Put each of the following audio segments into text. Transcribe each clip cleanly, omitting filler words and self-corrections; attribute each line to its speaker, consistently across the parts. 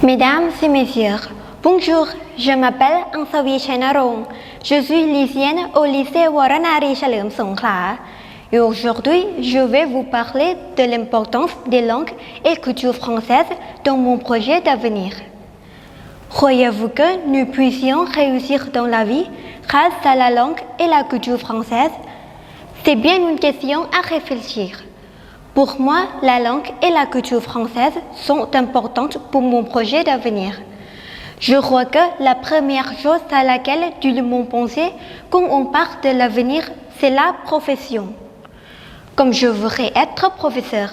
Speaker 1: Mesdames et messieurs, bonjour, je m'appelle Ansavi Chainarong. Je suis lycéenne au lycée Waranari Chalerm Songkhla. Et aujourd'hui, je vais vous parler de l'importance des langues et cultures françaises dans mon projet d'avenir. Croyez-vous que nous puissions réussir dans la vie grâce à la langue et la culture française? C'est bien une question à réfléchir. Pour moi, la langue et la culture française sont importantes pour mon projet d'avenir. Je crois que la première chose à laquelle nous devons penser quand on parle de l'avenir, c'est la profession. Comme je voudrais être professeur,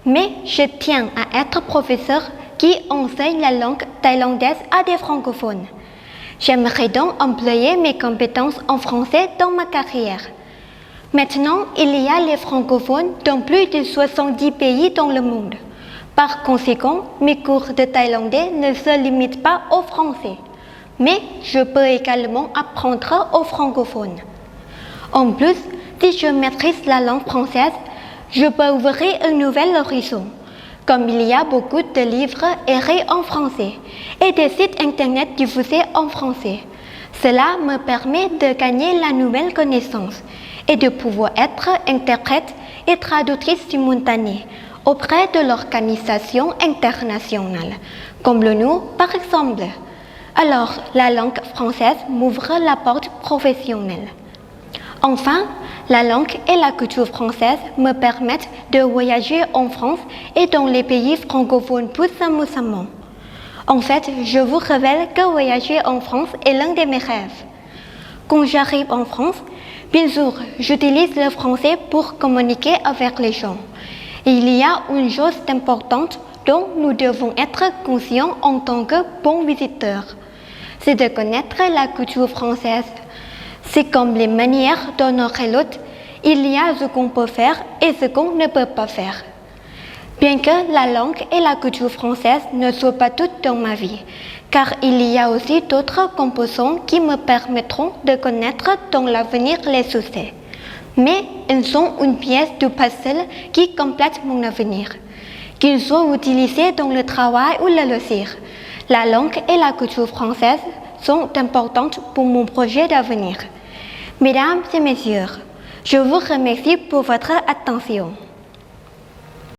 Speaker 1: mais je tiens à être professeur qui enseigne la langue thaïlandaise à des francophones. J'aimerais donc employer mes compétences en français dans ma carrière. Maintenant, il y a les francophones dans plus de 70 pays dans le monde. Par conséquent, mes cours de thaïlandais ne se limitent pas au français, mais je peux également apprendre aux francophones. En plus, si je maîtrise la langue française, je peux ouvrir un nouvel horizon, comme il y a beaucoup de livres écrits en français et des sites internet diffusés en français. Cela me permet de gagner la nouvelle connaissance et de pouvoir être interprète et traductrice simultanée auprès de l'organisation internationale, comme l'ONU par exemple. Alors, la langue française m'ouvre la porte professionnelle. Enfin, la langue et la culture française me permettent de voyager en France et dans les pays francophones plus amusamment. En fait, je vous révèle que voyager en France est l'un de mes rêves. Quand j'arrive en France, bien sûr, j'utilise le français pour communiquer avec les gens. Il y a une chose importante dont nous devons être conscients en tant que bons visiteurs. C'est de connaître la culture française. C'est comme les manières d'honorer l'autre. Il y a ce qu'on peut faire et ce qu'on ne peut pas faire. Bien que la langue et la culture française ne soient pas toutes dans ma vie, car il y a aussi d'autres composants qui me permettront de connaître dans l'avenir les succès. Mais ils sont une pièce du puzzle qui complète mon avenir. Qu'ils soient utilisés dans le travail ou le loisir, la langue et la culture française sont importantes pour mon projet d'avenir. Mesdames et messieurs, je vous remercie pour votre attention.